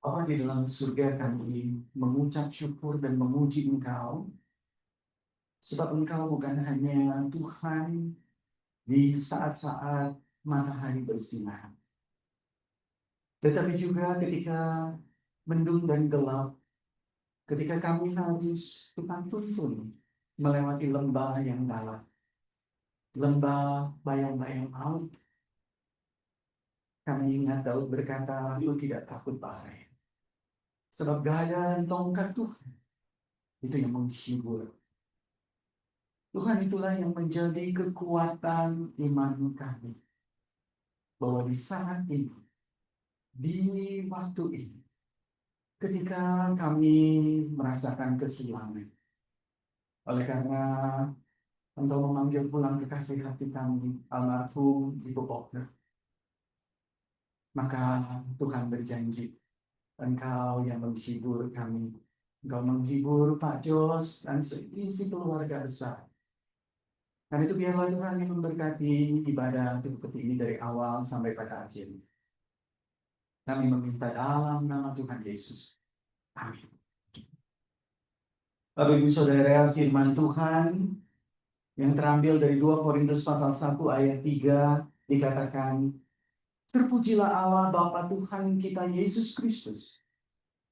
Bapa di dalam surga, kami mengucap syukur dan memuji Engkau, sebab Engkau bukan hanya Tuhan di saat-saat matahari bersinar, tetapi juga ketika mendung dan gelap, ketika kami harus Tuhan tuntun melewati lembah yang dalam, lembah bayang-bayang maut. Kami ingat Daud berkata, "Aku tidak takut bahaya, sebab gada dan tongkat Tuhan itu yang menghibur." Tuhan itulah yang menjadi kekuatan iman kami. Bahwa di saat ini, di waktu ini, ketika kami merasakan kehilangan, oleh karena Engkau memanggil pulang kekasih hati kami, almarhum Ibu Oke, maka Tuhan berjanji, Engkau yang menghibur kami. Engkau menghibur Pak Jos dan seisi keluarga besar. Karena itu biarlah Tuhan yang memberkati ibadah seperti ini dari awal sampai pada akhir. Kami meminta dalam nama Tuhan Yesus. Amin. Bapak Ibu Saudara, firman Tuhan yang terambil dari 2 Korintus pasal 1 ayat 3 dikatakan, "Terpujilah Allah Bapa Tuhan kita Yesus Kristus,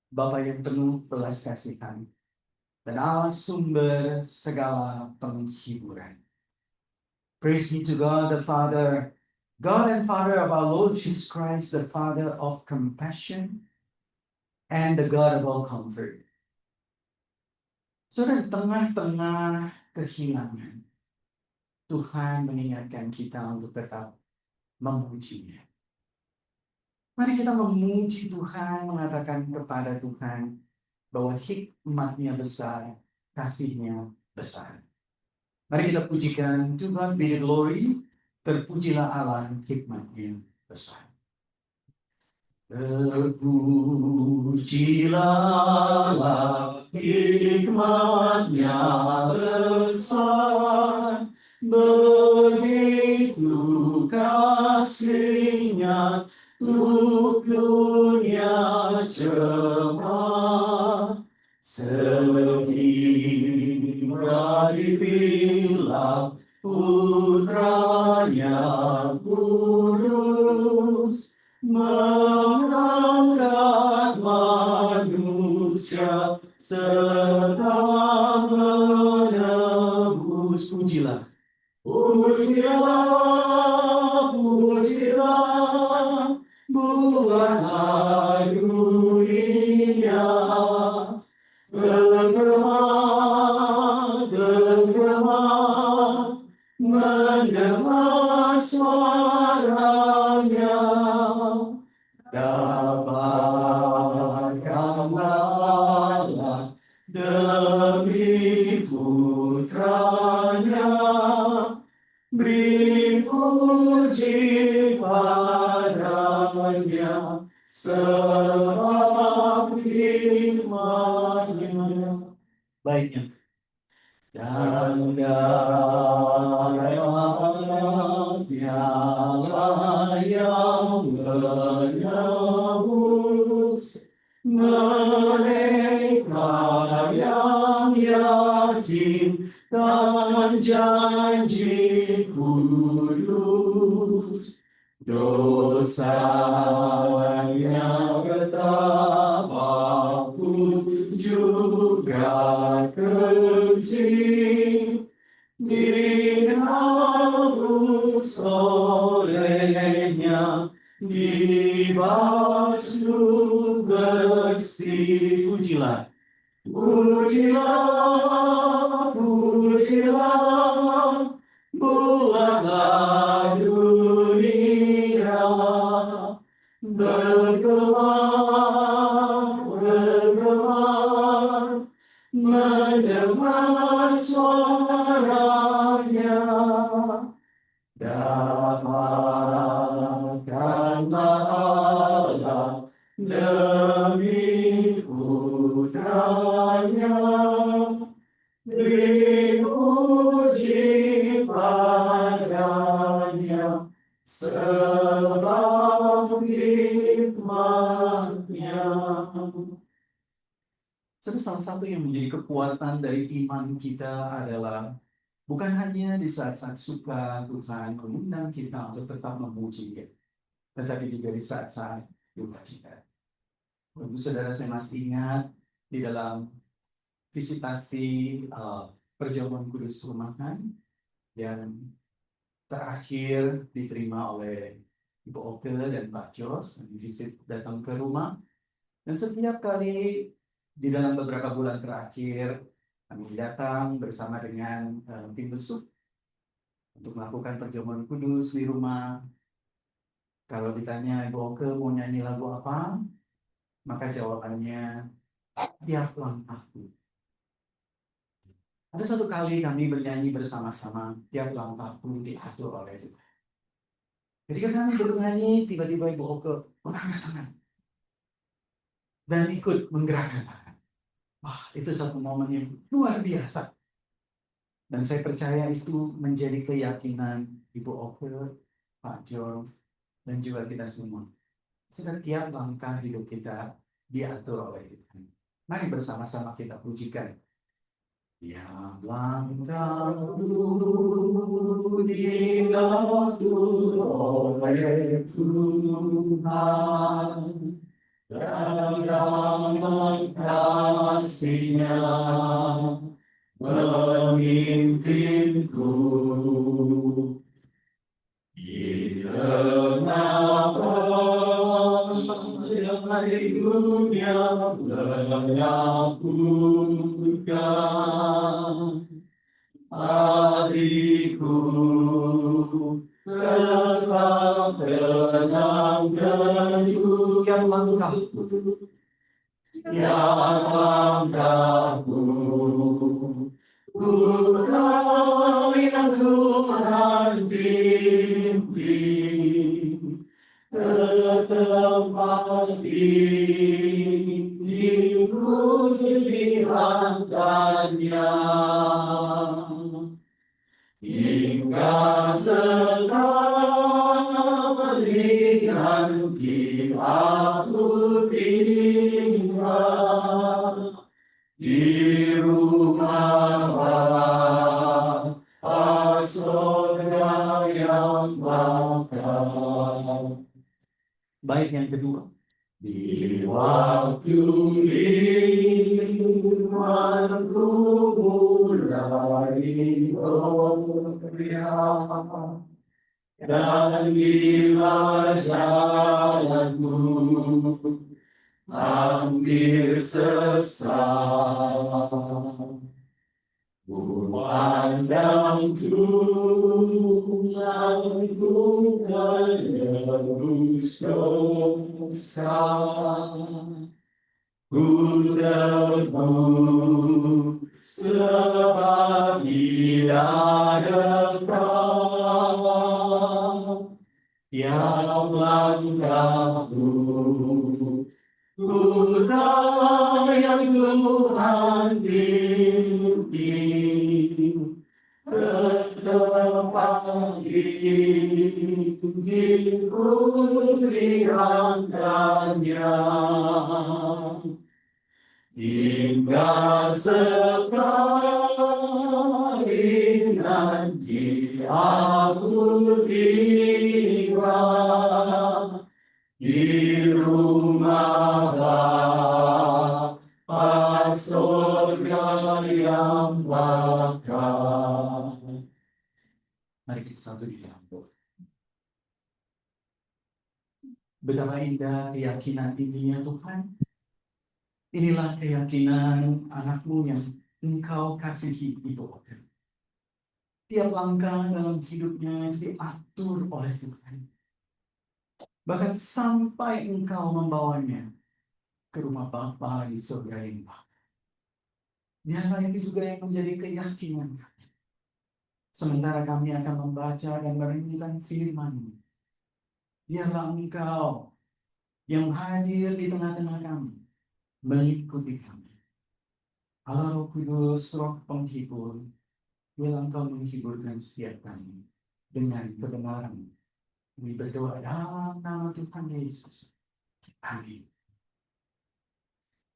Bapa yang penuh belas kasihan, dan Allah sumber segala penghiburan. Praise be to God the Father, God and Father of our Lord Jesus Christ, the Father of compassion and the God of all comfort." Saudara, di tengah-tengah kehilangan, Tuhan mengingatkan kita untuk tetap memujinya. Mari kita memuji Tuhan, mengatakan kepada Tuhan bahwa hikmat-Nya besar, kasih-Nya besar. Mari kita pujikan, "To God be the glory," terpujilah Allah, hikmat-Nya besar. Terpujilah hikmat-Nya besar, begitu kasih-Nya untuk dunia cemar. Sehingga dibilang putranya kudus, mengangkat manusia serta menebus. Pujilah, pujilah, pujilah, buatlah dunia bergema, bergema, mendengar suaranya. Dapatkanlah Allah demi putranya, beri puji padanya, sebab firman-Nya baiknya. Dan daratnya yang menebus mereka yang yakin dan janji kudus. Dosanya betapapun juga kecil, dihapus olehnya, dibasuh bersih. Pujilah, pujilah, pujilah, buatlah dunia bergelar, bergelar, mendengar suaranya. Dapatkanlah Allah demi putranya, beri puji padanya, sebab hikmat-Nya Salah satu yang menjadi kekuatan dari iman kita adalah bukan hanya di saat-saat suka Tuhan mengundang kita untuk tetap memuji Dia, tetapi juga di saat-saat duka cita. Ibu saudara, saya masih ingat di dalam visitasi perjamuan kudus rumahan yang terakhir diterima oleh Ibu Oke dan Pak Jos, visit datang ke rumah. Dan setiap kali di dalam beberapa bulan terakhir, kami datang bersama dengan tim besuk untuk melakukan perjamuan kudus di rumah. Kalau ditanya Ibu Oke mau nyanyi lagu apa, maka jawabannya, tiaplah aku. Ada satu kali kami bernyanyi bersama-sama, tiap langkahku diatur oleh Tuhan. Ketika kami bernyanyi, tiba-tiba Ibu Oke mengangkat tangan dan ikut menggerakkan tangan. Wah, itu satu momen yang luar biasa. Dan saya percaya itu menjadi keyakinan Ibu Oke, Pak Jos, dan juga kita semua. Setiap langkah hidup kita diatur oleh Tuhan. Mari bersama-sama kita pujikan. Tiap langkahku diatur oleh Tuhan. Dalam kasih-Nya memimpinku di tengah badai dunia menakutkan. Hatiku tetap tenang teduh. Yang langkahku, yang langkahku, ku tahu yang Tuhan pimpin, tetap dipilihkan-Nya. Hingga sekali nanti aku tinggal di rumah Bapa surga yang bakal. Baik, yang kedua, di waktu imanku mulai goyah, dan bila jalanku hampir sesat, ku pandang Tuhan, ku menebus dosa. Ku teguh sebab Dia dekat. Tiap langkahku, ku tahu yang Tuhan pimpin, tetap dipilihkan-Nya. Hingga sekali nanti aku tiba di rumah Bapa surga yang bakal. Mari kita satu di dalam doa. Betapa indah keyakinan ini ya Tuhan. Inilah keyakinan anak-Mu yang Engkau kasihi Ibu Oke. Tiap langkah dalam hidupnya diatur oleh Tuhan. Bahkan sampai Engkau membawanya ke rumah Bapa di surga yang bakal. Biarlah itu juga yang menjadi keyakinan kami. Sementara kami akan membaca dan merenungkan firman-Mu. Biarlah Engkau yang hadir di tengah-tengah kami, mengikuti kami. Allah Roh Kudus, Roh Penghibur, biarlah Engkau menghiburkan setiap kami dengan kebenaran. Kami berdoa dalam nama Tuhan Yesus. Amin.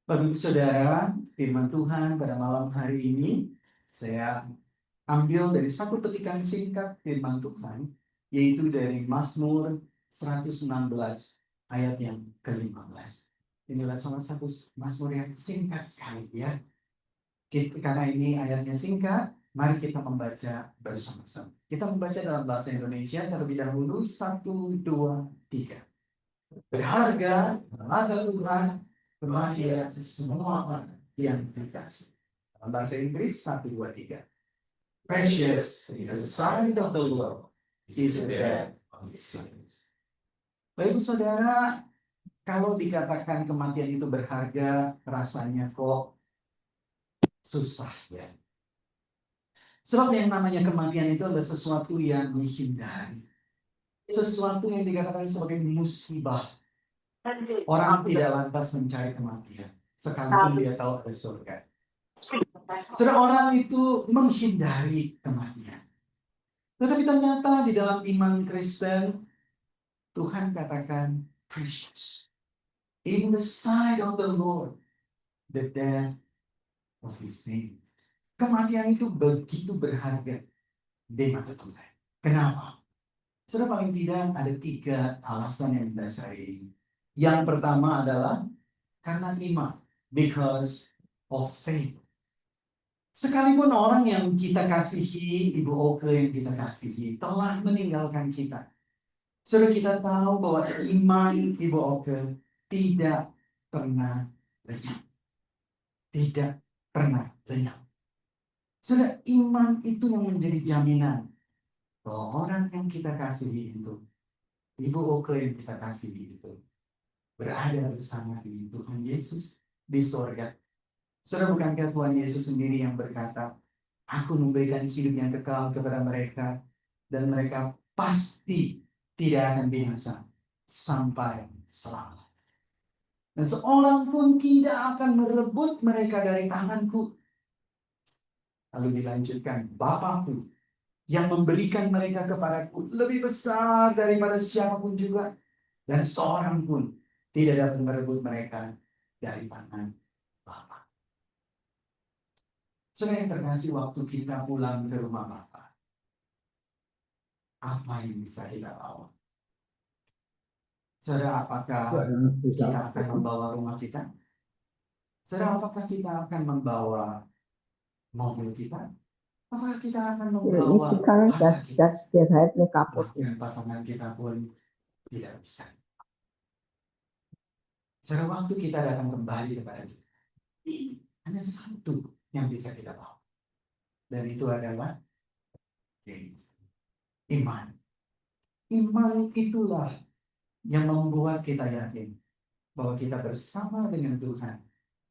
Bapak Saudara, firman Tuhan pada malam hari ini saya ambil dari satu petikan singkat firman Tuhan, yaitu dari Mazmur 116 ayat yang ke-15. Inilah salah satu Mazmur yang singkat sekali ya. Karena ini ayatnya singkat, mari kita membaca bersama-sama. Kita membaca dalam bahasa Indonesia terlebih dahulu. 1, 2, 3. Berharga mata Tuhan kepada semua orang yang dikasih. Dalam bahasa Inggris 1, 2, 3. Precious in the sight of the Lord is the death of his saints. Baik saudara, kalau dikatakan kematian itu berharga, rasanya kok susah ya. Sebab yang namanya kematian itu adalah sesuatu yang dihindari. Sesuatu yang dikatakan sebagai musibah. Orang tidak lantas mencari kematian, sekalipun dia tahu ada surga. Saudara, orang itu menghindari kematian. Tetapi ternyata di dalam iman Kristen, Tuhan katakan precious. In the sight of the Lord, the death of his saints. Kematian itu begitu berharga di mata Tuhan. Kenapa? Saudara, paling tidak ada 3 alasan yang mendasari ini. Yang pertama adalah karena iman. Because of faith. Sekalipun orang yang kita kasihi, Ibu Oke yang kita kasihi, telah meninggalkan kita. Saudara, kita tahu bahwa iman Ibu Oke tidak pernah lenyap. Tidak pernah lenyap. Saudara, iman itu yang menjadi jaminan bahwa orang yang kita kasihi itu, Ibu Oke yang kita kasihi itu, berada bersama dengan Tuhan Yesus di sorga. Saudara, bukankah Tuhan Yesus sendiri yang berkata, aku memberikan hidup yang kekal kepada mereka, dan mereka pasti tidak akan binasa sampai selamat. Dan seorang pun tidak akan merebut mereka dari tanganku. Lalu dilanjutkan, Bapakku yang memberikan mereka kepadaku lebih besar daripada siapapun juga, dan seorang pun tidak dapat merebut mereka dari tangan Bapa. Saudara yang terkasih, waktu kita pulang ke rumah Bapa, apa yang bisa kita bawa? Saudara, apakah kita akan membawa rumah kita? Saudara, apakah kita akan membawa mobil kita? Apakah kita akan membawa harta kita? Bahkan pasangan kita pun tidak bisa. Saudara, waktu kita datang kembali kepada Tuhan, hanya satu yang bisa kita bawa. Dan itu adalah iman. Iman itulah yang membuat kita yakin bahwa kita bersama dengan Tuhan,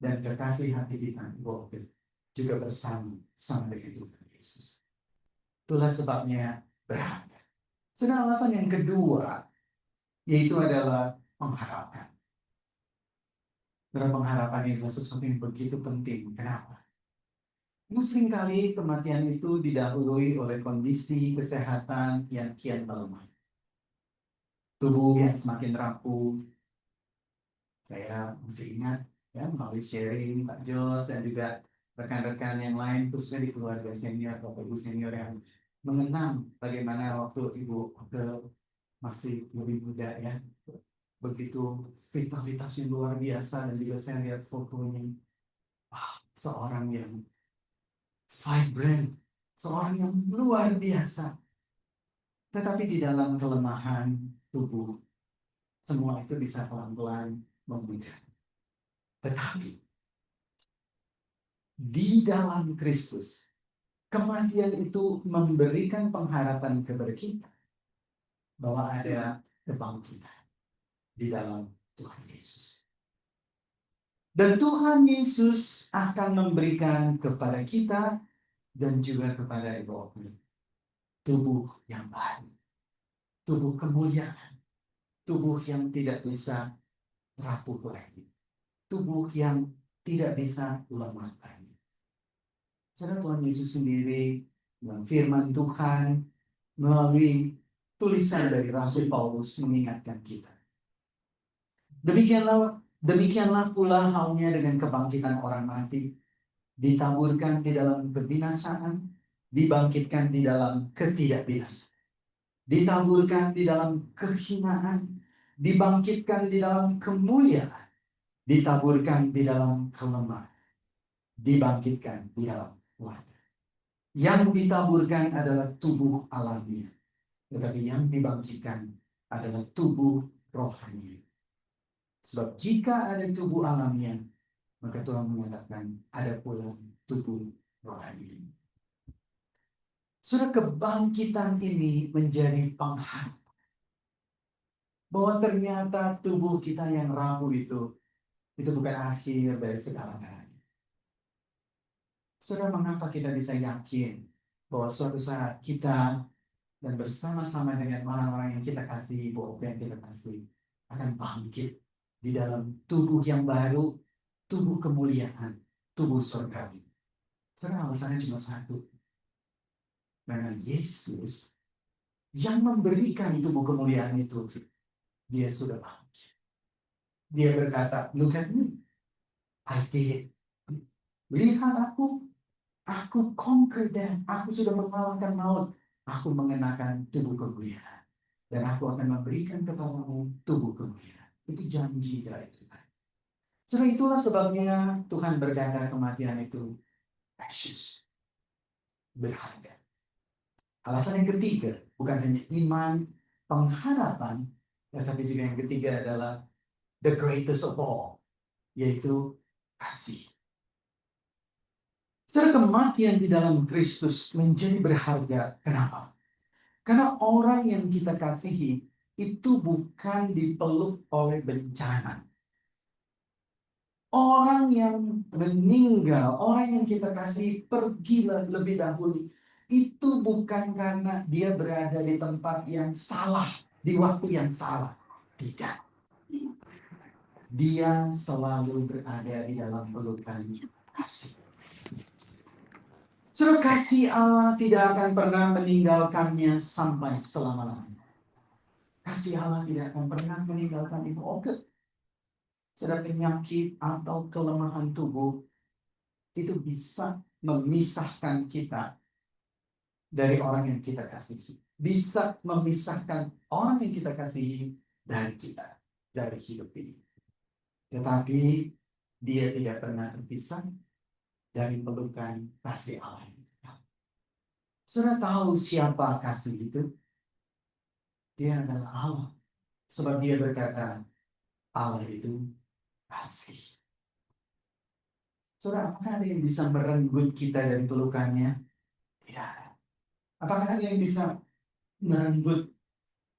dan kekasih hati kita juga bersama dengan Tuhan Yesus. Itulah sebabnya berharga. Sedang alasan yang kedua, yaitu adalah pengharapan. Dan pengharapan ini adalah sesuatu yang begitu penting. Kenapa? Seringkali kematian itu didahului oleh kondisi kesehatan yang kian melemah. Tubuh yang semakin rapuh. Saya masih ingat ya, melalui sharing Pak Jos dan juga rekan-rekan yang lain, khususnya di keluarga senior atau ibu senior yang mengenang bagaimana waktu ibu masih lebih muda ya, begitu vitalitasnya luar biasa, dan juga saya lihat fotonya, seorang yang vibrant, seorang yang luar biasa. Tetapi di dalam kelemahan tubuh, semua itu bisa pelan-pelan memudar. Tetapi di dalam Kristus, kematian itu memberikan pengharapan kepada kita bahwa ada kebangkitan di dalam Tuhan Yesus. Dan Tuhan Yesus akan memberikan kepada kita dan juga kepada ibu tubuh yang baru, tubuh kemuliaan, tubuh yang tidak bisa rapuh lagi, tubuh yang tidak bisa lemah lagi. Saudara, Tuhan Yesus sendiri dalam firman Tuhan melalui tulisan dari Rasul Paulus mengingatkan kita. Demikianlah Demikianlah pula halnya dengan kebangkitan orang mati. Ditaburkan di dalam kebinasaan, dibangkitkan di dalam ketidakbinasaan. Ditaburkan di dalam kehinaan, dibangkitkan di dalam kemuliaan. Ditaburkan di dalam kelemahan, dibangkitkan di dalam wadah. Yang ditaburkan adalah tubuh alamiah, tetapi yang dibangkitkan adalah tubuh rohani. Sebab jika ada tubuh alamiah, maka Tuhan mengatakan ada pula tubuh rohani. Sudah kebangkitan ini menjadi pengharapan bahwa ternyata tubuh kita yang rapuh itu bukan akhir dari segala-galanya. Saudara, mengapa kita bisa yakin bahwa suatu saat kita dan bersama-sama dengan orang-orang yang kita kasih, bahwa yang kita kasih akan bangkit di dalam tubuh yang baru, tubuh kemuliaan, tubuh surgawi. Saudara, alasannya cuma satu. Karena Yesus yang memberikan tubuh kemuliaan itu, dia sudah bangkit. Dia berkata, look at me, I did it. Lihat aku conquer death. Aku sudah mengalahkan maut. Aku mengenakan tubuh kemuliaan. Dan aku akan memberikan kepadamu tubuh kemuliaan. Itu janji dari Tuhan. So, itulah sebabnya Tuhan berkata kematian itu precious, berharga. Alasan yang ketiga, bukan hanya iman, pengharapan, tetapi juga yang ketiga adalah the greatest of all, yaitu kasih. Setelah kematian di dalam Kristus menjadi berharga. Kenapa? Karena orang yang kita kasihi itu bukan dipeluk oleh bencana. Orang yang meninggal, orang yang kita kasih pergi lebih dahulu, itu bukan karena dia berada di tempat yang salah, di waktu yang salah. Tidak. Dia selalu berada di dalam pelukan kasih. Sudah kasih Allah tidak akan pernah meninggalkannya sampai selama-lamanya. Kasih Allah tidak akan pernah meninggalkan ibu. Oke. Sudah penyakit atau kelemahan tubuh itu bisa memisahkan kita dari orang yang kita kasihi. Bisa memisahkan orang yang kita kasihi dari kita, dari hidup ini. Tetapi dia tidak pernah terpisah dari pelukan kasih Allah. Sudah tahu siapa kasih itu? Dia adalah Allah. Sebab dia berkata, Allah itu kasih. Saudara, apakah ada yang bisa merenggut kita dari pelukannya? Tidak ada. Apakah ada yang bisa merenggut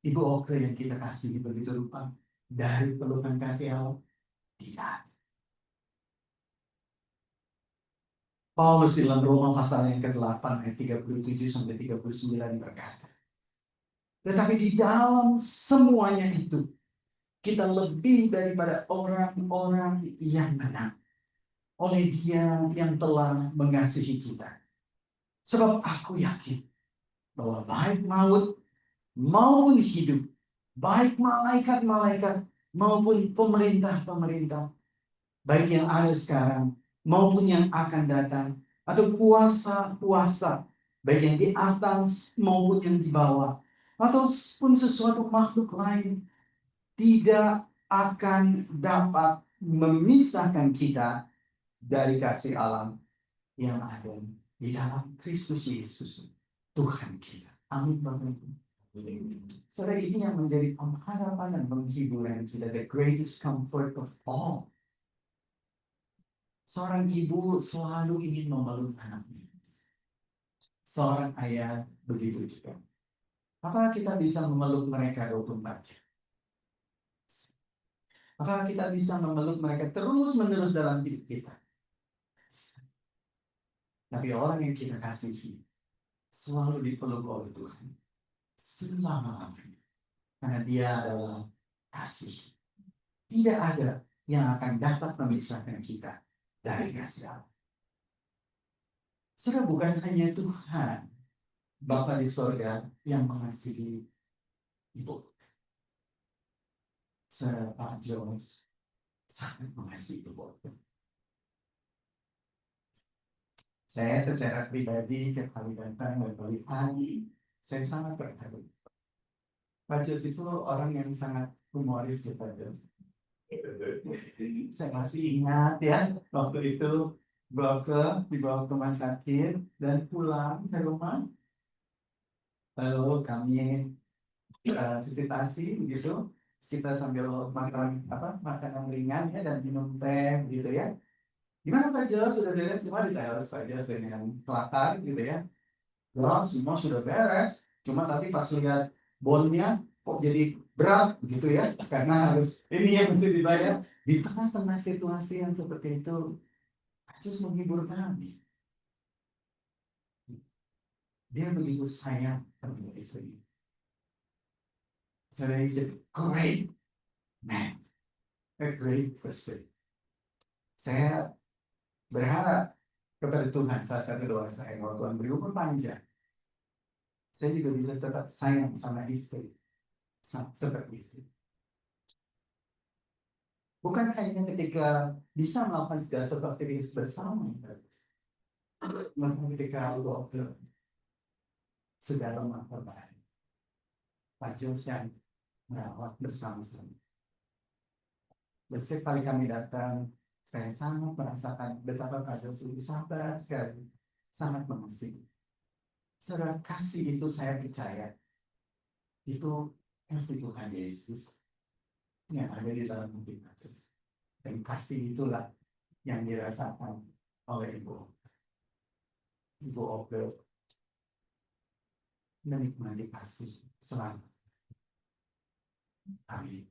Ibu Oke yang kita kasih begitu rupa dari pelukan kasih Allah? Tidak. Paulus dalam Roma pasal yang ke-8 ayat 37 sampai 39 berkata, tetapi di dalam semuanya itu kita lebih daripada orang-orang yang menang oleh Dia yang telah mengasihi kita. Sebab aku yakin bahwa baik maut maupun hidup, baik malaikat-malaikat maupun pemerintah-pemerintah, baik yang ada sekarang maupun yang akan datang, atau kuasa-kuasa, baik yang di atas maupun yang di bawah, ataupun sesuatu makhluk lain, tidak akan dapat memisahkan kita dari kasih Allah yang ada di dalam Kristus Yesus, Tuhan kita. Amin, Bapak Ibu. Saudara, ini yang menjadi pengharapan dan penghiburan kita, the greatest comfort of all. Seorang ibu selalu ingin memeluk anaknya. Seorang ayah begitu juga. Apakah kita bisa memeluk mereka 24 jam? Apakah kita bisa memeluk mereka terus-menerus dalam hidup kita? Tapi orang yang kita kasihi selalu dipeluk oleh Tuhan selama-lamanya. Karena dia adalah kasih. Tidak ada yang akan dapat memisahkan kita dari kasih Allah. Sudah bukan hanya Tuhan, Bapa di sorga yang mengasihi Ibu. Saudara Pak Jones, sangat mengasihi ibu Oke. Saya secara pribadi setiap kali datang dan melihat, saya sangat terharu. Pak Jos itu orang yang sangat humoris ya Pak Jos. Saya masih ingat ya, waktu itu dibawa ke rumah sakit dan pulang ke rumah. Lalu kami visitasi begitu. Kita sambil makan makanan ringan ya dan minum teh gitu ya. Gimana Pak Jos? Sudah beres semua? Ditanya Pak Jos dengan kelakar gitu ya. Ya, semua sudah beres. Cuma tapi pas lihat bonnya kok jadi berat gitu ya. Karena harus ini yang mesti dibayar. Di tengah-tengah situasi yang seperti itu, Yesus menghibur kami. Dia begitu sayang kepada istri. So he is a great man, a great person. Saya berharap kepada Tuhan, salah satu doa saya, kalau Tuhan beri umur panjang, saya juga bisa tetap sayang sama istri. Seperti itu. Bukan hanya ketika bisa melakukan segala sesuatu aktivitas bersama, namun ketika Allah sudah rumah terbaik, Pak Jos yang merawat bersama-sama. Dan setiap kali kami datang, saya sangat merasakan betapa Pak Jos itu sabar sekali, sangat mengasihi. Saudara, kasih itu saya percaya, itu kasih Tuhan Yesus yang ada di dalam hidup Pak Jos. Dan kasih itulah yang dirasakan oleh Ibu Oke menikmati kasih selama. Amin.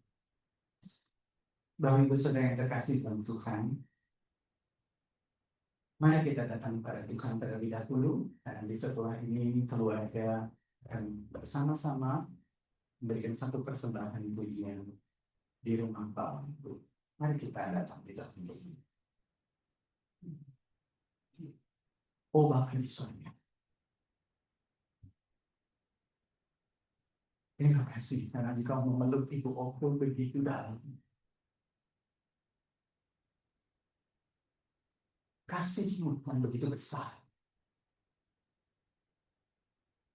Bapak Ibu Saudara yang terkasih dalam Tuhan, mari kita datang pada Tuhan terlebih dahulu, dan di setelah ini keluarga akan bersama-sama memberikan satu persembahan pujian di rumah Bapak Ibu. Mari kita datang di dalam ini. Oh Bapa di surga, terima kasih karena Engkau memeluk Ibu Oke begitu dalam. Kasih-Mu yang begitu besar.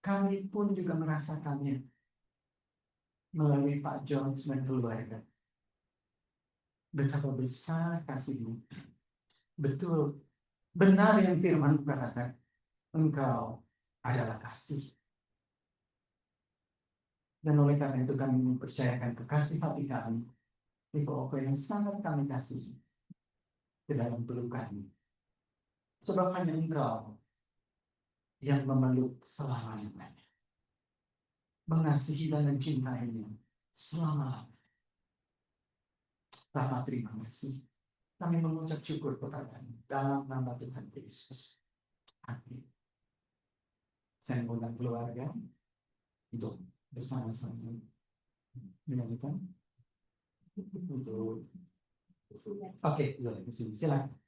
Kami pun juga merasakannya melalui Pak Jones dan keluarga. Betapa besar kasih-Mu. Betul, benar yang firman katakan, Engkau adalah kasih. Dan oleh karena itu kami mempercayakan kekasih hati kami, Ibu Oke yang sangat kami kasih ke dalam pelukan. Sebab hanya Engkau yang memeluk selama-lamanya, mengasihi dan mencintainya selama-lamanya. Bapa, terima kasih. Kami mengucap syukur kepada-Mu dalam nama Tuhan Yesus. Amin. Saya mengundang keluarga untuk bersama-sama menyanyikan. Oke, silakan.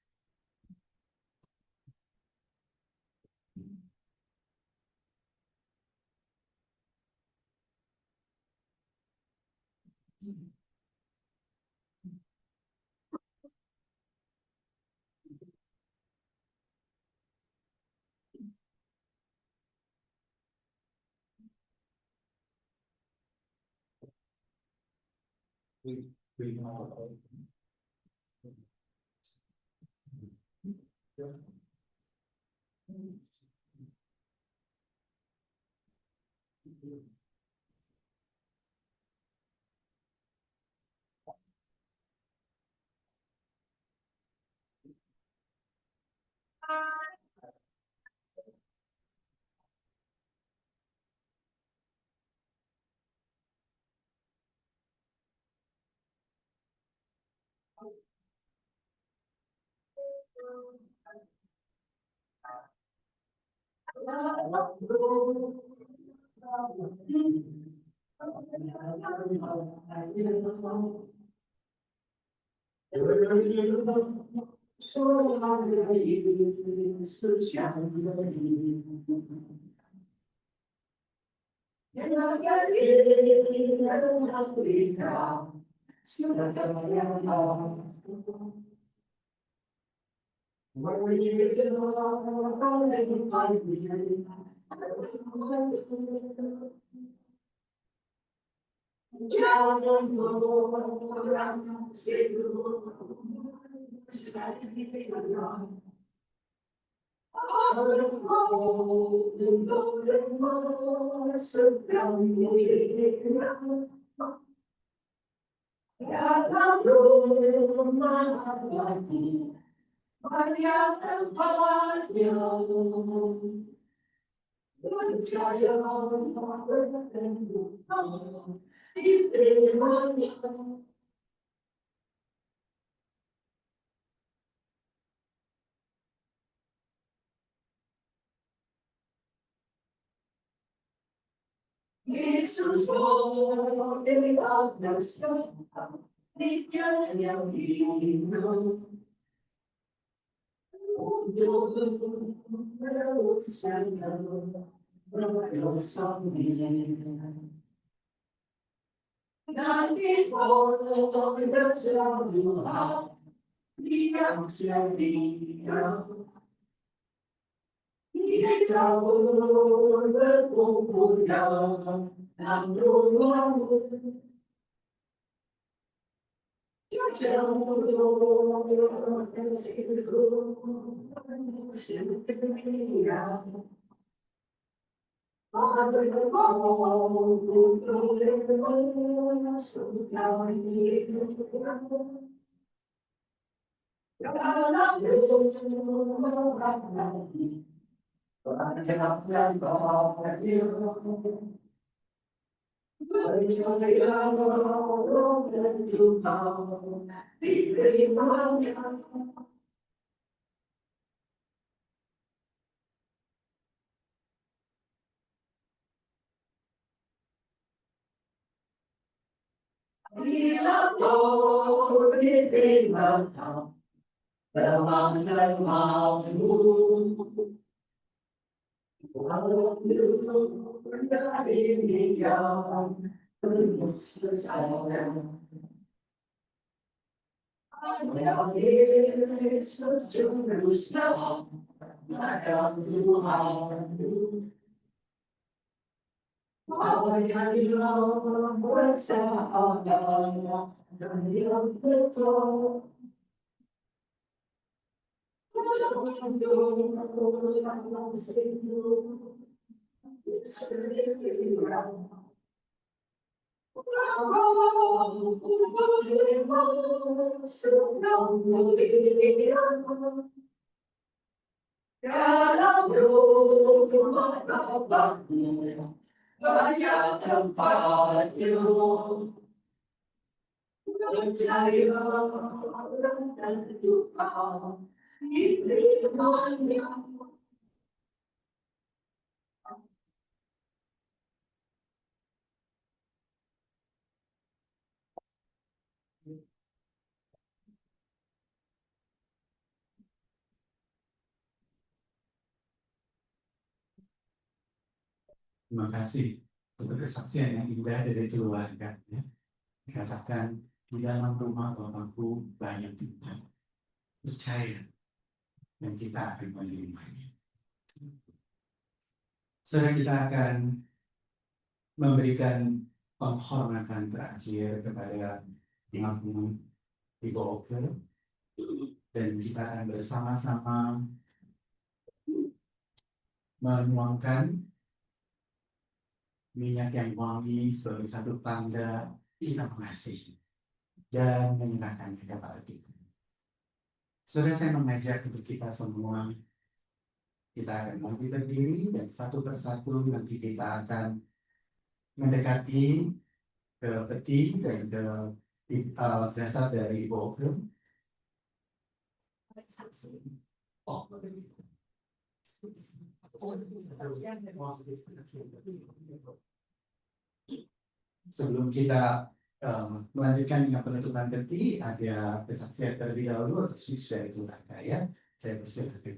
Yesus mau dilihat dan sekarang dia yang hidup untuk meneruskan dosa nanti orang berjauhan dia sedia kita berkumpul dalam rumahmu. Bila kau ditinggalkan teman dan malu, walau dulu dari jam penuh sesalan, ada Yesus jurusnya, ada Tuhan. Yang bersahabat dan yang betul dalam rumah Bapakku banyak tempatnya, percaya dan doa diterimanya. Terima kasih untuk kesaksian yang indah dari keluarga. Ya. Katakan di dalam rumah Bapakku banyak tempat. Percaya dan kita akan menerimanya. Saudara, kita akan memberikan penghormatan terakhir kepada almarhum Ibu Oke, dan kita akan bersama-sama menuangkan minyak yang wangi sebagai satu tanda kita mengasihi dan menyerahkannya kepada Tuhan. Saudara, saya mengajak untuk kita semua, kita akan mulai berdiri dan satu persatu nanti kita akan mendekati ke peti dan ke jasad dari Ibu Oke. Sebelum kita melanjutkan dengan penutupan peti, ada kesaksian terlebih dahulu atau switch dari keluarga ya. Saya persilakan.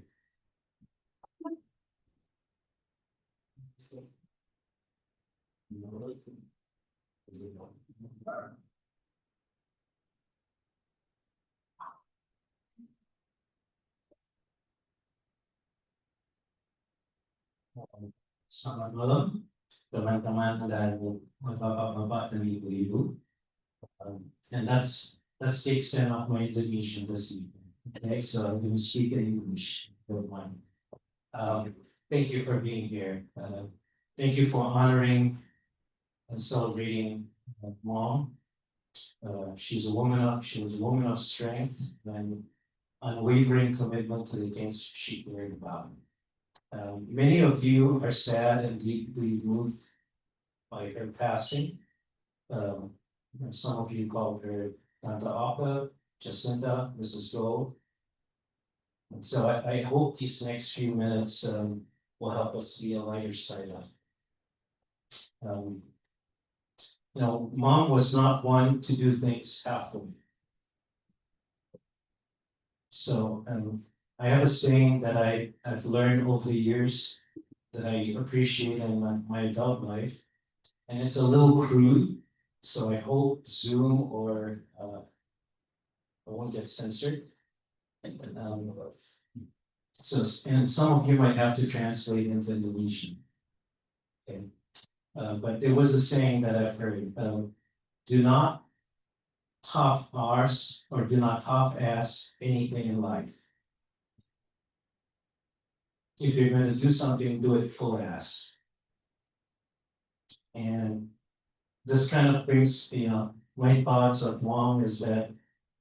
Selamat malam, teman-teman dan bapak-bapak dan ibu-ibu. And that's the extent of my Indonesian this evening. Okay, so I'm going to speak in English. Don't mind. Thank you for being here. Thank you for honoring and celebrating mom. She was a woman of strength and unwavering commitment to the things she cared about. Many of you are sad and deeply moved by her passing. Um, some of you call her Tante Appa, Jacinta, Mrs. Gold. And so I hope these next few minutes will help us see a lighter side of. Um, Mom was not one to do things halfway. So I have a saying that I've learned over the years that I appreciate in my adult life, and it's a little crude. So I hope Zoom or I won't get censored. Um, so, and some of you might have to translate into Indonesian. Okay. But there was a saying that I've heard, do not half-arse or do not half-ass anything in life. If you're going to do something, do it full ass. And this kind of brings, my thoughts of mom is that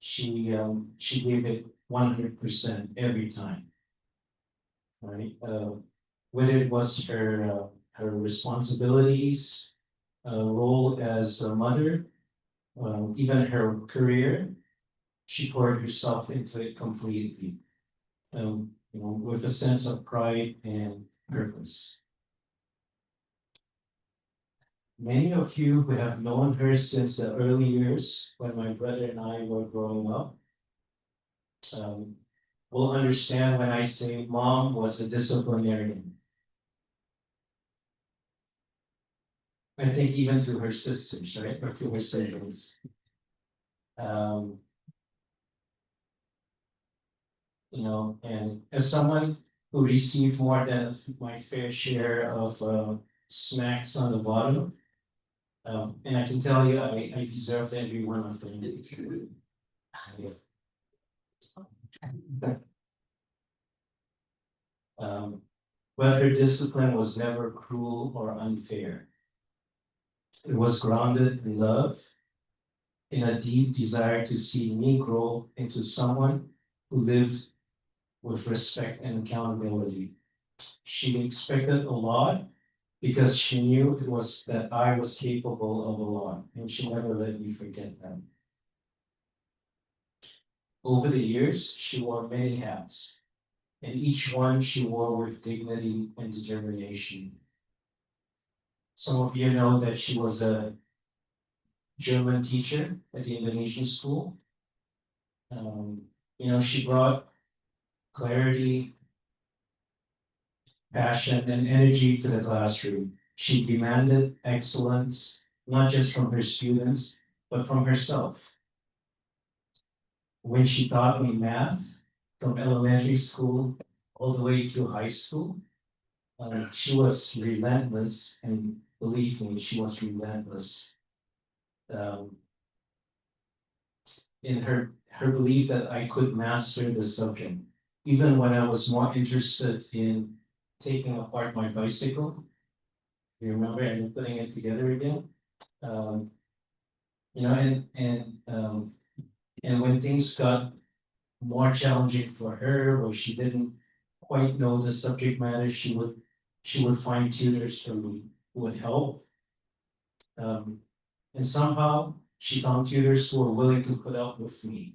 she gave it 100% every time, right? Whether it was her responsibilities, role as a mother, even her career, she poured herself into it completely, with a sense of pride and purpose. Many of you who have known her since the early years when my brother and I were growing up will understand when I say mom was a disciplinarian. I think even to her sisters, right? Or to her siblings. And as someone who received more than my fair share of smacks on the bottom, and I can tell you, I deserved every one of them. But her discipline was never cruel or unfair. It was grounded in love, in a deep desire to see me grow into someone who lived with respect and accountability. She expected a lot because she knew it was that I was capable of a lot, and she never let me forget that. Over the years, she wore many hats, and each one she wore with dignity and determination. Some of you know that she was a German teacher at the Indonesian school. She brought clarity, passion, and energy to the classroom. She demanded excellence, not just from her students, but from herself. When she taught me math from elementary school all the way to high school, she was relentless, and believe me, she was relentless in her belief that I could master the subject, even when I was more interested in taking apart my bicycle. You remember, and putting it together again. Um, and when things got more challenging for her, or she didn't quite know the subject matter, she would find tutors who would help. And somehow she found tutors who were willing to put up with me,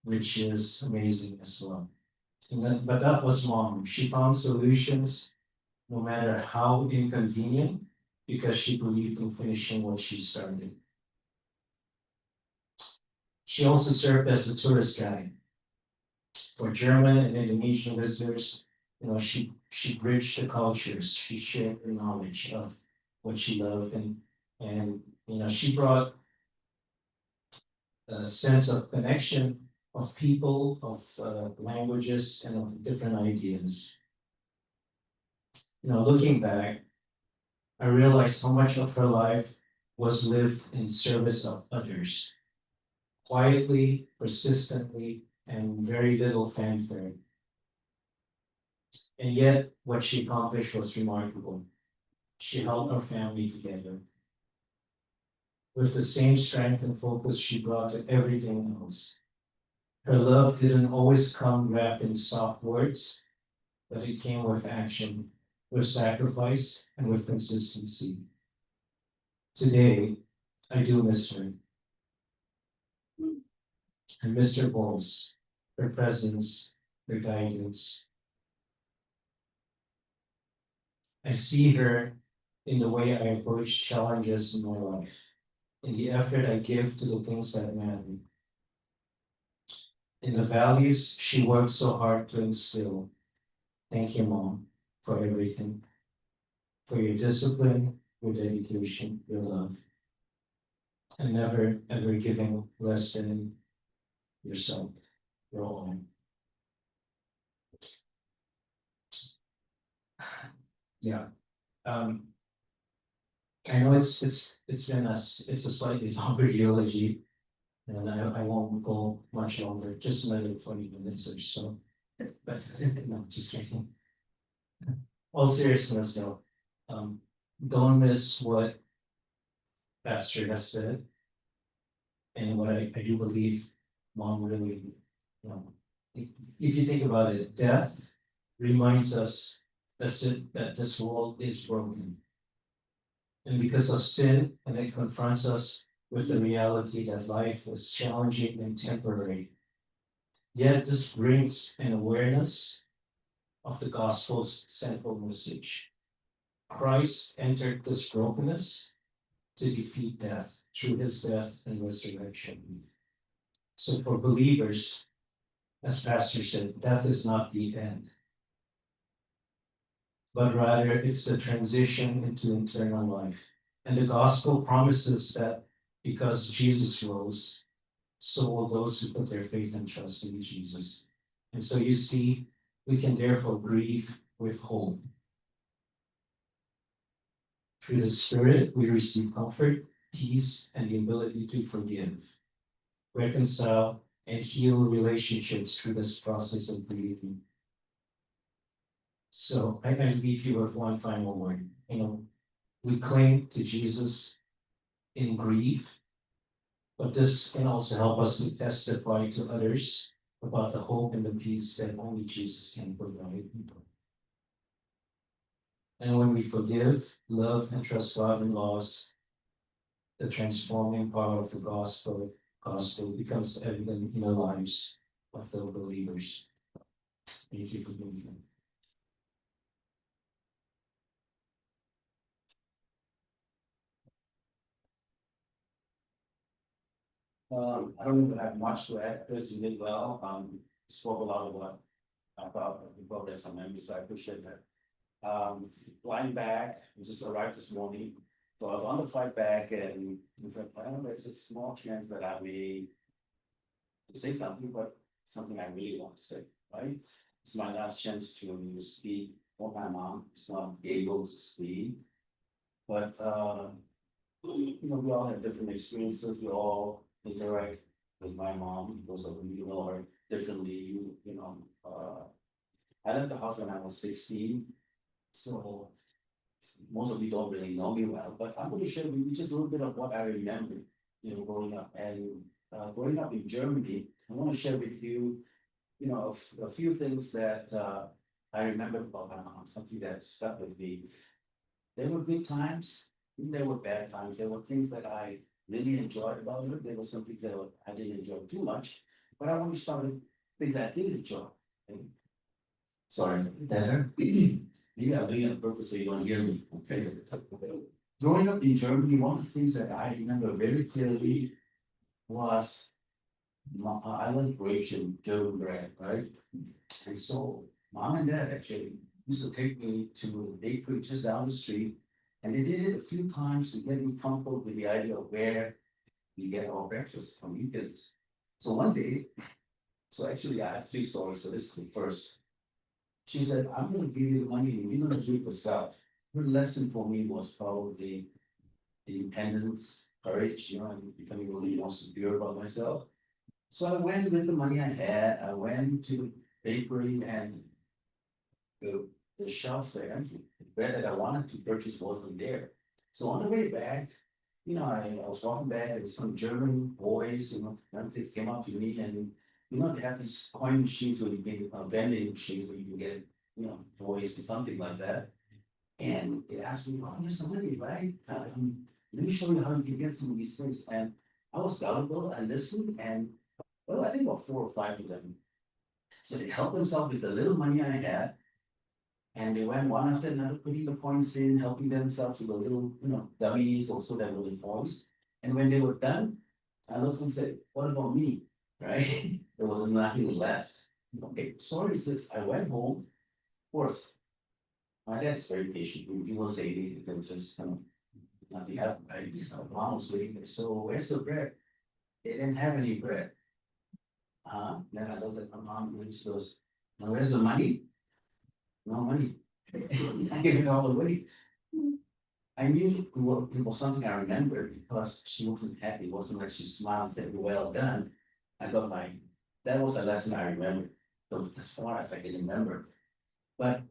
which is amazing as well. But that was mom. She found solutions no matter how inconvenient, because she believed in finishing what she started. She also served as a tourist guide for German and Indonesian visitors. She bridged the cultures. She shared her knowledge of what she loved, and she brought a sense of connection of people, of languages, and of different ideas. Looking back, I realized how much of her life was lived in service of others, quietly, persistently, and very little fanfare. And yet, what she accomplished was remarkable. She held our family together with the same strength and focus she brought to everything else. Her love didn't always come wrapped in soft words, but it came with action, with sacrifice, and with consistency. Today, I do miss her. I miss her voice, her presence, her guidance. I see her in the way I approach challenges in my life, in the effort I give to the things that matter, in the values she worked so hard to instill. Thank you, Mom, for everything, for your discipline, your dedication, your love, and never ever giving less than yourself, your own. Yeah. Um, I know it's been it's a slightly longer eulogy, and I won't go much longer, just another 20 minutes or so. But no, just kidding. All seriousness though, um, don't miss what Pastor has said and what I do believe Mom really, if you think about it, death reminds us that this world is broken. And because of sin, and it confronts us with the reality that life is challenging and temporary. Yet this brings an awareness of the gospel's central message. Christ entered this brokenness to defeat death through his death and resurrection. So for believers, as Pastor said, death is not the end, but rather it's the transition into eternal life. And the gospel promises that because Jesus rose, so will those who put their faith and trust in Jesus. And so you see, we can therefore grieve with hope. Through the Spirit, we receive comfort, peace, and the ability to forgive, reconcile, and heal relationships through this process of grieving. So I leave you with one final word. We cling to Jesus in grief, but this can also help us to testify to others about the hope and the peace that only Jesus can provide. And when we forgive, love, and trust God in laws, the transforming power of the gospel becomes evident in the lives of the believers. Thank you for being here. I don't even have much to add, Chris, you did well, spoke a lot about the progress on memory, so I appreciate that. Flying back, we just arrived this morning, so I was on the flight back and it's like, well, there's a small chance that I may say something, but something I really want to say, right? It's my last chance to speak for my mom, she's not able to speak. But we all have different experiences, we all interact with my mom, those of you know her differently, I left the house when I was 16. So most of you don't really know me well, but I'm going to share with you just a little bit of what I remember, growing up. And growing up in Germany, I want to share with you, a few things that I remember about my mom, something that stuck with me. There were good times, there were bad times, there were things that I really enjoyed about her, there were some things that I didn't enjoy too much, but I want to start with things I did enjoy. Okay? Sorry, better. Maybe I'm doing it on purpose so you don't hear me. Okay. Growing up in Germany, one of the things that I remember very clearly was I learned Croatian, German bread, right? And so mom and dad actually used to take me to the bakery just down the street. And they did it a few times to get me comfortable with the idea of where we get our breakfast on weekends. So one day, so actually I have three stories, so this is the first. she said, I'm gonna give you the money and you're gonna do it yourself. Her lesson for me was probably independence, courage, and becoming a little more secure about myself. So I went with the money I had, I went to the bakery and the shelves were empty. The bread that I wanted to purchase wasn't there. So on the way back, I was walking back and some German boys, young kids came up to me and, they have these coin machines where you can, vending machines where you can get, toys or something like that. And they asked me, oh, here's some money, right? Let me show you how you can get some of these things. And I was gullible, I listened and, well, I think about 4 or 5 of them. So they helped themselves with the little money I had. And they went one after another, putting the coins in, helping themselves with the little, dummies, also that were in coins. And when they were done, I looked and said, what about me? Right? There was nothing left. Okay, sorry, sis, I went home. Of course, my dad's very patient. He will say anything, just nothing happened, right? Mom was waiting, so where's the bread? They didn't have any bread. Then I looked at my mom and she goes, now where's the money? No money. I gave it all away. I knew it was something I remembered because she wasn't happy. It wasn't like she smiled and said, well done. I got that was a lesson I remembered, so as far as I can remember. But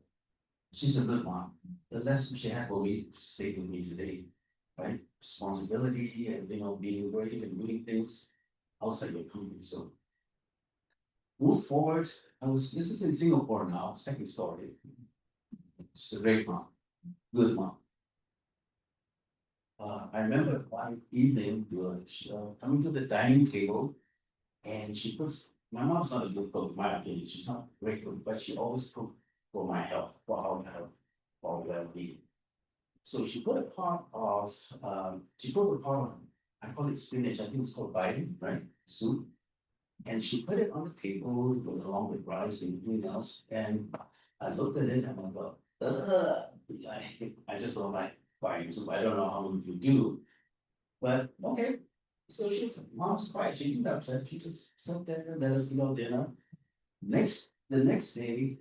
she's a good mom. The lesson she had for me stayed with me today, right? Responsibility and, being brave and doing things outside your comfort zone. Move forward. This is in Singapore now, second story. She's a great mom, good mom. I remember one evening, coming to the dining table, and she puts. My mom's not a good cook, in my opinion. She's not a great cook, but she always cooked for my health, for our health, for our well-being. So she put a pot of, I call it spinach. I think it's called bayam, right? Soup. And she put it on the table along with rice and everything else. And I looked at it and I thought, ugh, I just don't like bayam soup. I don't know how you do. But okay, so she's mom's quiet. She didn't upset. She just sat there and let us know dinner. The next day,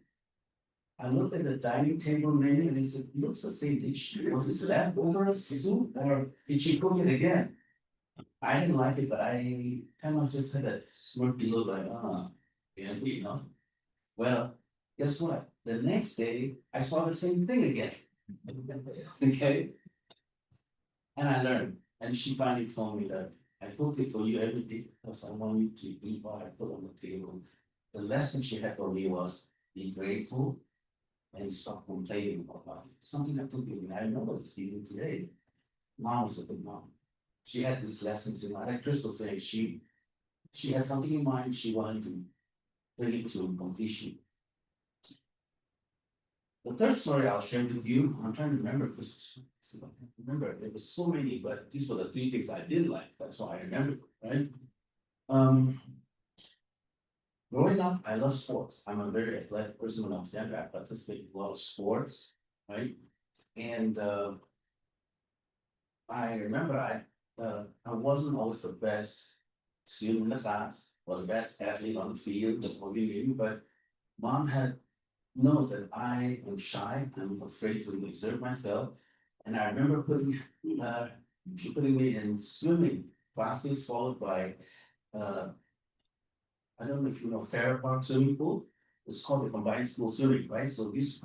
I looked at the dining table menu and it said, looks the same dish. Was this leftover soup or did she cook it again? I didn't like it, but I kind of just had a smirky look like, yeah. Well, guess what? The next day, I saw the same thing again. Okay. And I learned. And she finally told me that I cooked it for you every day because I want you to eat what I put on the table. The lesson she had for me was be grateful and stop complaining about life. Something that took me, I remember this even today. Mom was a good mom. She had these lessons in life. Like Chris was saying, she had something in mind she wanted to bring it to completion. The third story I'll share with you, I'm trying to remember because remember there was so many, but these were the 3 things I did like. That's why I remember, right? Um, growing up, I love sports. I'm a very athletic person when I was younger. I participated in a lot of sports, right? And I remember I wasn't always the best student in the class or the best athlete on the field or game, but mom knows that I am shy, I'm afraid to exert myself. And I remember putting me in swimming classes followed by I don't know if you know Farrer Park swimming pool. It's called the combined school swimming, right? So this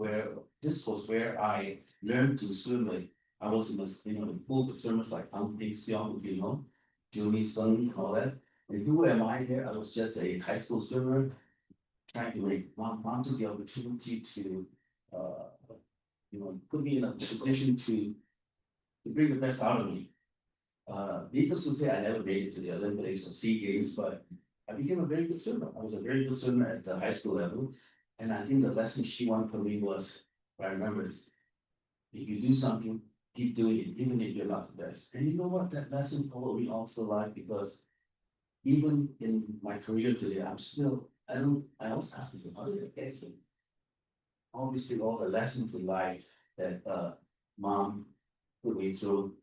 was where I learned to swim. Like I was in the pool with swimmers like Ang Ping Siong, Julie Sun, all that. And who am I here? I was just a high school swimmer trying to make mom took the opportunity to put me in a position to bring the best out of me. Needless to say, I never made it to the Olympics or SEA Games, but I became a very good swimmer. I was a very good swimmer at the high school level. And I think the lesson she wanted from me was, I remember is, if you do something, keep doing it, even if you're not the best. And you know what? That lesson followed me all through life because even in my career today, I always ask myself, how did I get here? Obviously, all the lessons in life that mom put me through,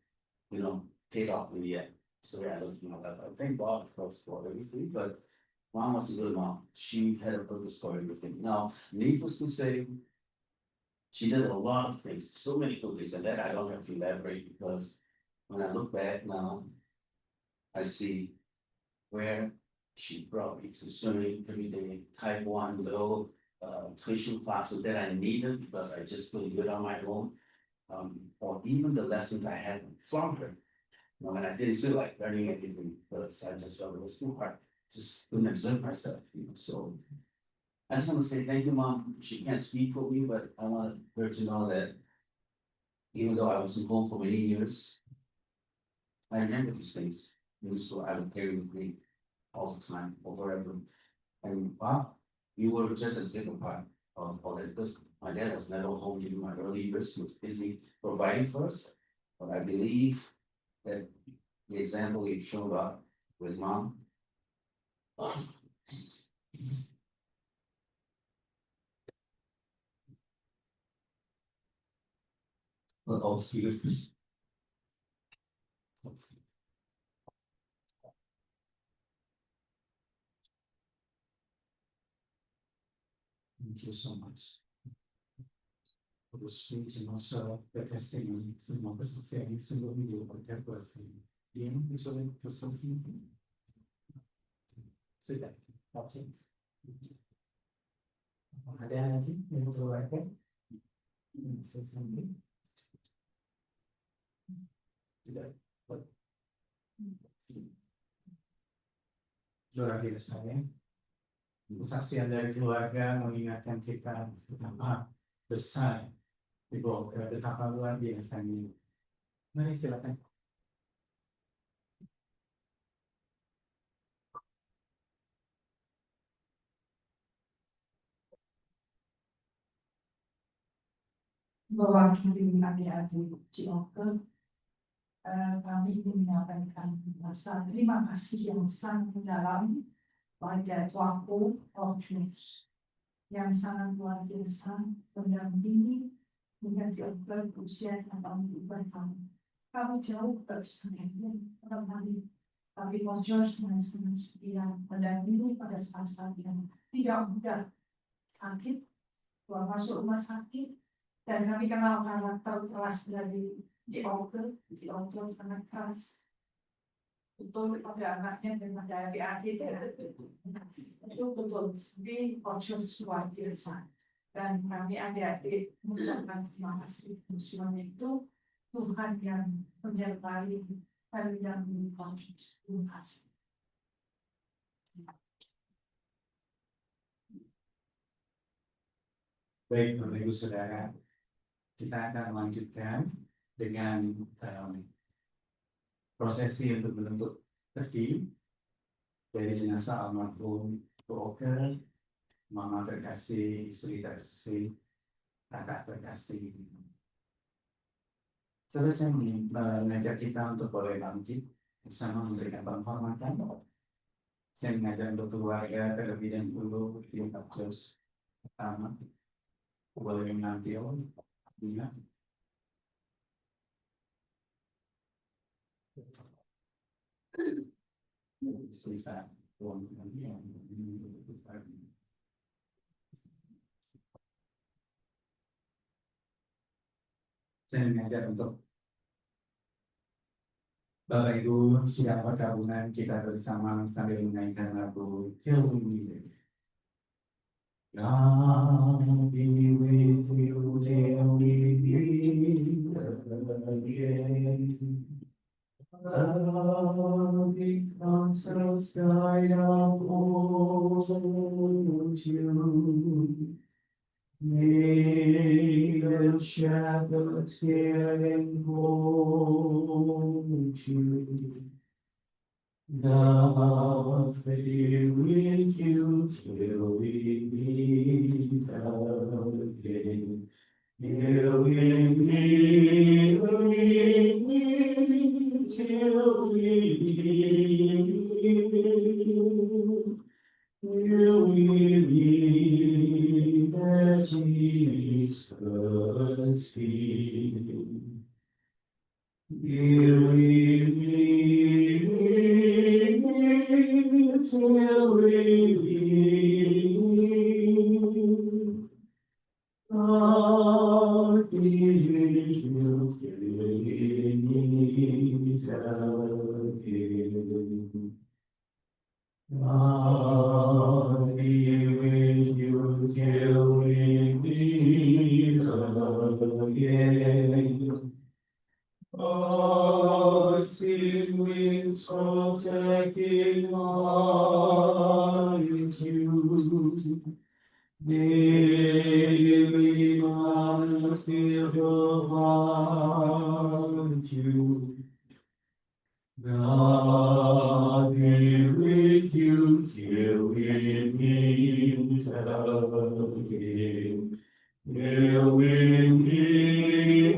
paid off in the end. So yeah, I thank God, of course, for everything. But Mom was a good mom. She had a perfect story with him. Now, needless to say, she did a lot of things, so many good things, and that I don't have to elaborate because when I look back now, I see where she brought me to swimming every day, taekwondo, tuition classes that I needed because I just couldn't do it on my own. Or even the lessons I had from her. You know, when I didn't feel like learning anything because I just felt it was too hard, just couldn't exert myself, so. I just want to say thank you, Mom. She can't speak for me, but I want her to know that even though I wasn't home for many years, I remember these things. And so I would carry with me all the time, or wherever. And wow, you were just as big a part of all that because my dad was never home during my early years. He was busy providing for us. But I believe that the example you showed up with Mom. But also you. Thank you so much for the speech and also the testimony. Semua kesaksian sebelum dia berkat dia bisa bersaksi. Sudah, oke. Ada lagi yang keluarkan? Sesuatu. Sudah. Luar biasa ya. Kesaksian dari keluarga mengingatkan kita betapa besar dibawa ke betapa luar biasanya. Mari silakan. Mewakili adik-adik Cioke, kami ingin menyampaikan rasa terima kasih yang sangat mendalam pada Tuaku Orchus yang sangat luar biasa mendampingi hingga Cioke berusia 84 tahun. Kami jauh bersama tapi Orchus sangat setia mendampingi pada saat-saat yang tidak mudah, sakit, keluar masuk rumah sakit. Dan kami kenal karakter keras dari Cioke sangat keras. Betul pada anaknya dan pada adik-adiknya. Itu betul di Orchus luar biasa. Dan kami adik-adik mengucapkan terima kasih semuanya itu Tuhan yang menyertai dan mendampingi Orchus. Terima kasih. Baik, Bapak Ibu Saudara, kita akan melanjutkan dengan prosesi untuk membentuk peti dari jenazah almarhum Oker, mama terkasih, istri terkasih, kakak terkasih. Saudara, saya mengajak kita untuk boleh bangkit bersama memberikan penghormatan. Saya mengajak untuk keluarga terlebih dahulu di Orchus pertama boleh menampil. Ya. Bisa. Saya mengajak untuk Bapak Ibu siap pergabungan kita bersama sambil menaikkan lagu Till We Meet. God be with you till we meet again. Love becomes the sky of you. May the shepherds hear and hold you. God be with you till we meet again. Till we meet till we meet. Till we meet at Jesus' feet. Till we meet till we Daily must still provide you. God be with you till we meet again. Till we meet,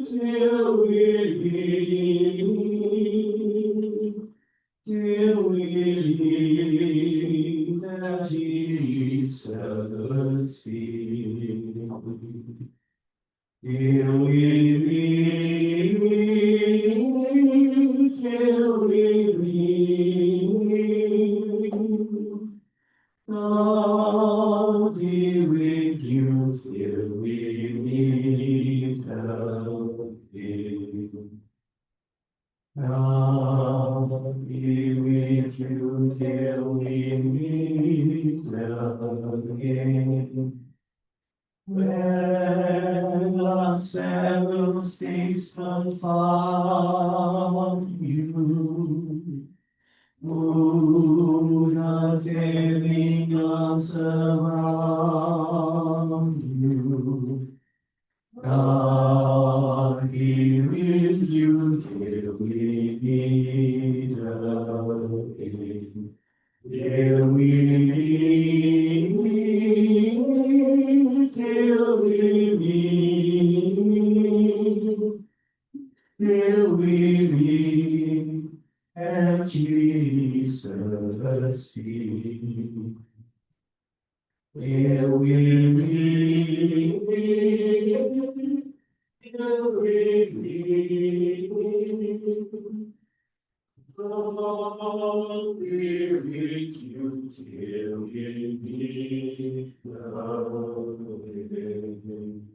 till we meet, till we meet at Jesus' feet. Till we meet, till we meet, God be with you till we meet again. God be with you till we meet again. When the seven states confound you, moon unfailing surround you, God be with you till we meet again. Till we meet, till we meet, till we meet at Jesus' feet. Till we meet, till we meet, God be with you till we meet again.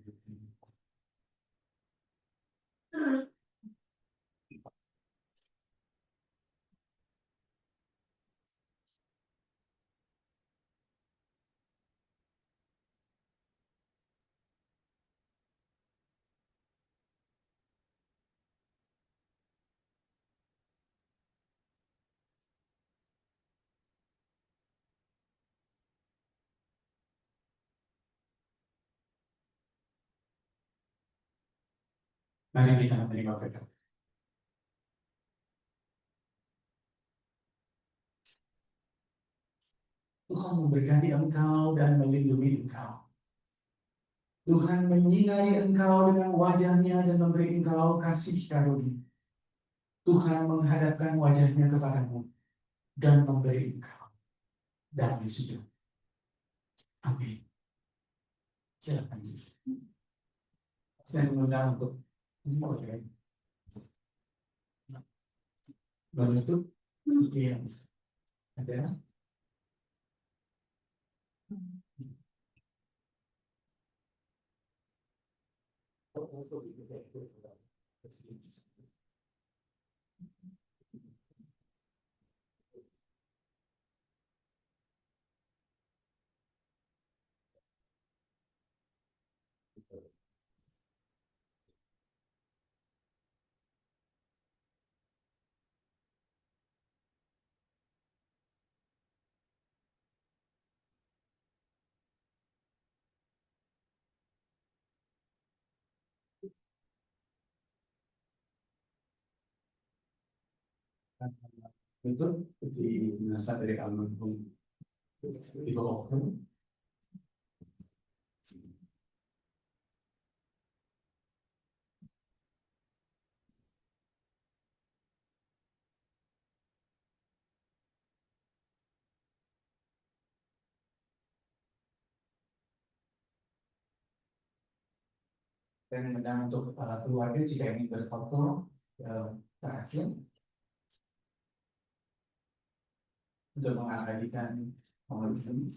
Mari kita menerima berkat. Tuhan memberkati engkau dan melindungi engkau. Tuhan menyinari engkau dengan wajahnya dan memberi engkau kasih karunia. Tuhan menghadapkan wajahnya kepadamu dan memberi engkau damai sejahtera. Amin. Silakan. Saya mengundang untuk menutup. Iya. Ada. Untuk di masa dari almarhum Ibu Oknum. Saya mengundang untuk keluarga jika ingin berfoto terakhir untuk mengabadikan momen ini.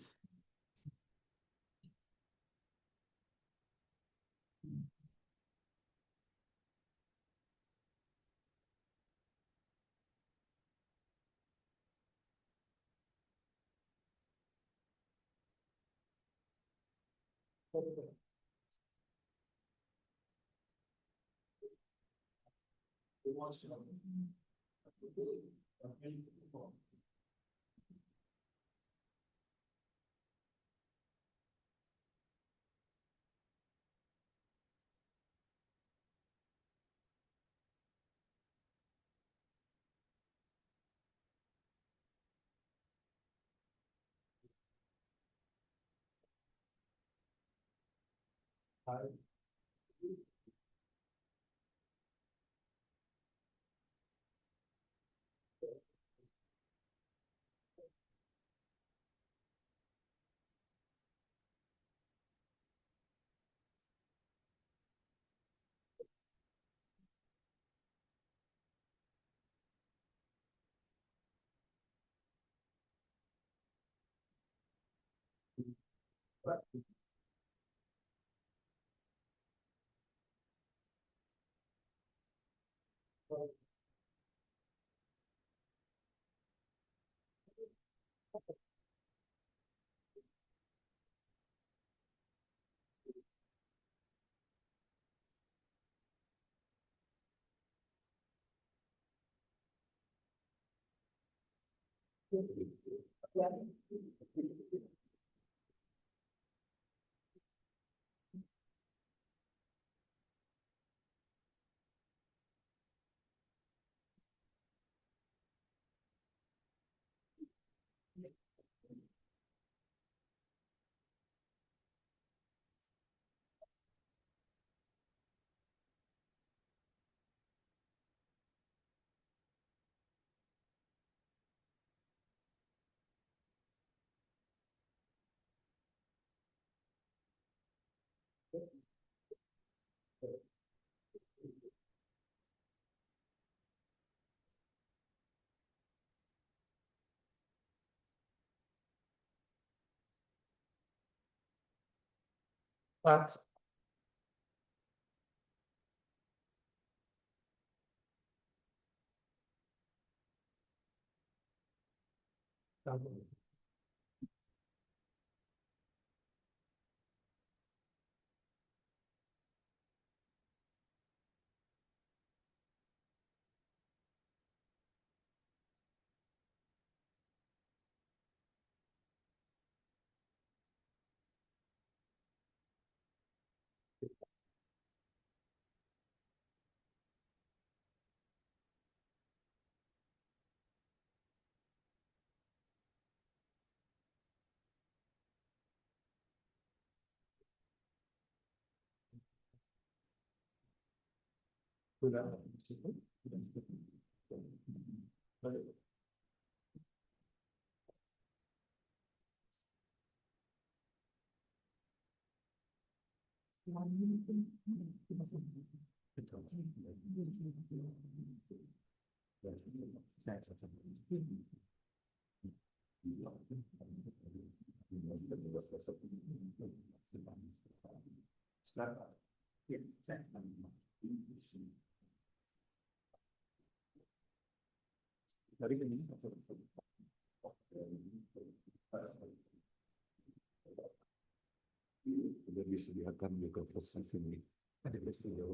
Sudah disediakan juga proses ini. Ada peristiwa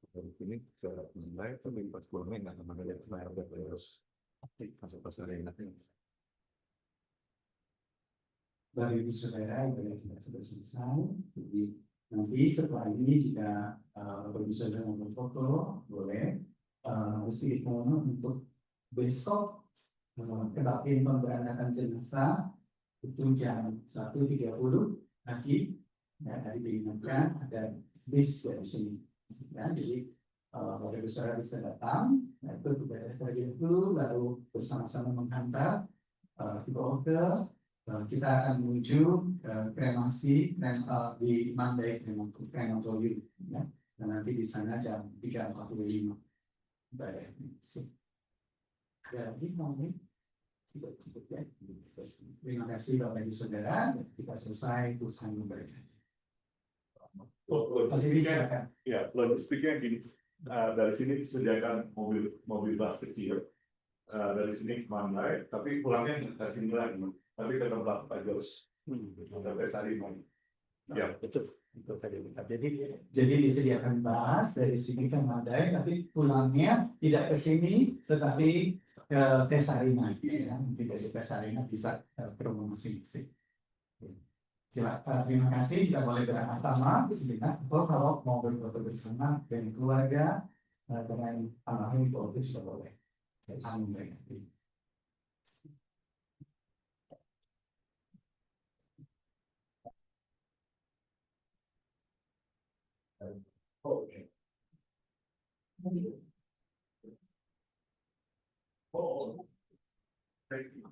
dari sini saya menilai itu pas pulang nggak akan ada yang terus masuk pasar enaknya. Bapak Ibu Saudara, ibadah kita sudah selesai. Jadi nanti setelah ini jika Bapak Ibu Saudara mau berfoto, boleh. Mesti mohon untuk besok kebaktian pemberangkatan jenazah itu jam 1.30 pagi. Ya, tadi diingatkan ada bis dari sini. Ya, jadi Bapak Ibu Saudara bisa datang, nah, itu ibadah terlebih dahulu, lalu bersama-sama menghantar dibawa ke kita akan menuju kremasi di Mandai Krematorium, ya. Dan nanti di sana jam 3.45 ibadah kremasi. Ada lagi ngomongin? Cukup ya. Terima kasih Bapak Ibu Saudara. Kita selesai, Tuhan memberkati. Logistiknya, ya logistiknya gini, dari sini disediakan mobil bus kecil, dari sini ke Mandai, tapi pulangnya nggak ke sini lagi, tapi ke tempat Pak Jos, sampai Sarimon. Ya betul. Jadi disediakan bus dari sini ke Mandai, tapi pulangnya tidak ke sini, tetapi ke Tesarina. Ya, nanti dari Tesarina bisa ke rumah masing-masing. Terima kasih, kita boleh berangkat sama atau kalau mau berfoto bersama dengan keluarga dengan almarhum itu juga boleh. Amin. Okay. Oh. Thank you.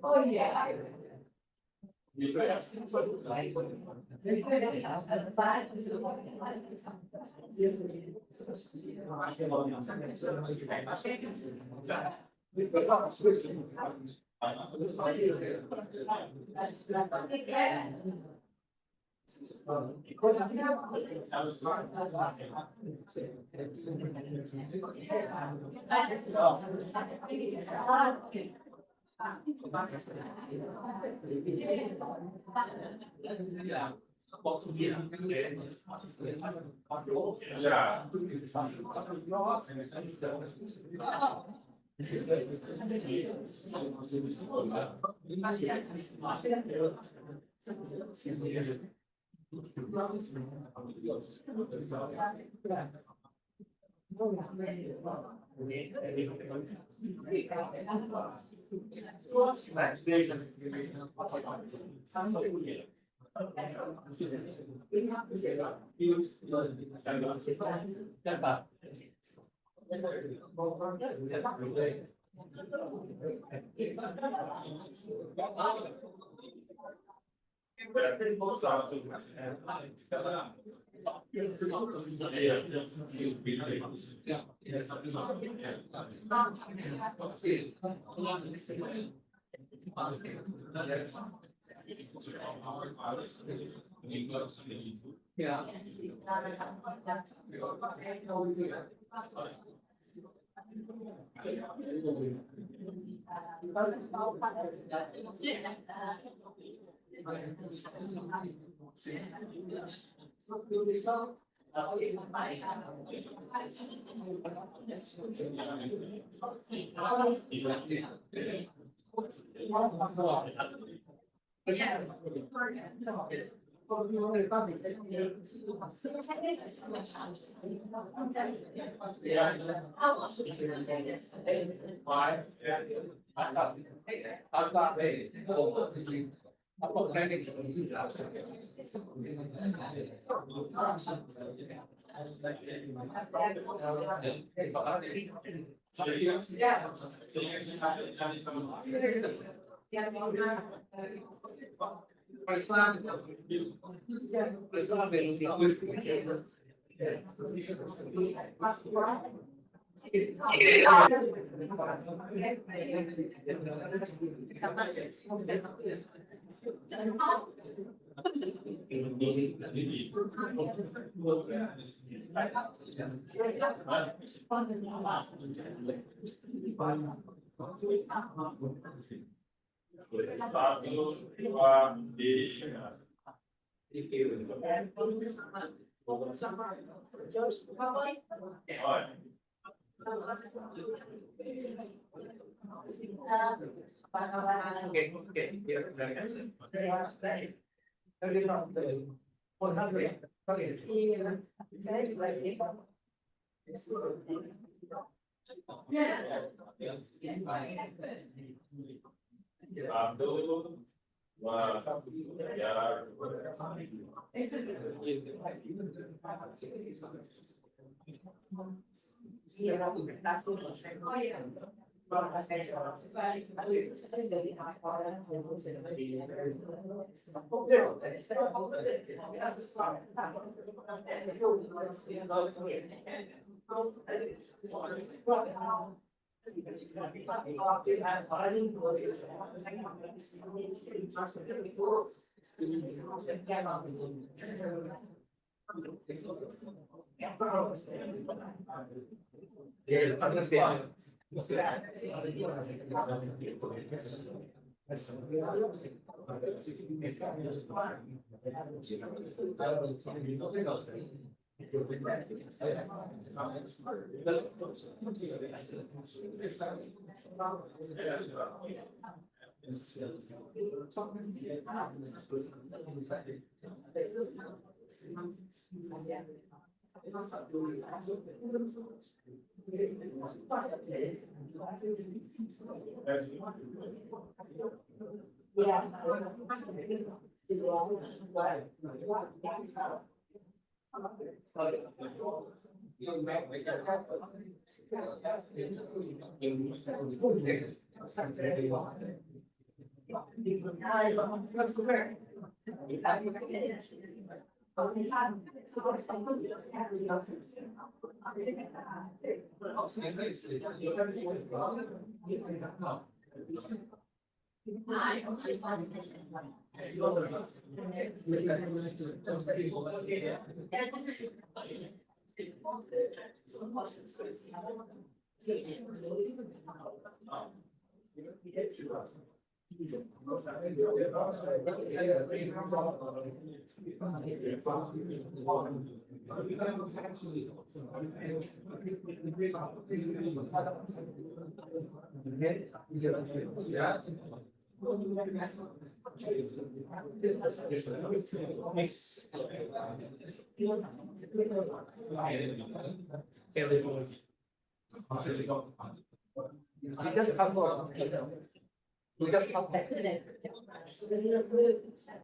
Oh, yeah. We just have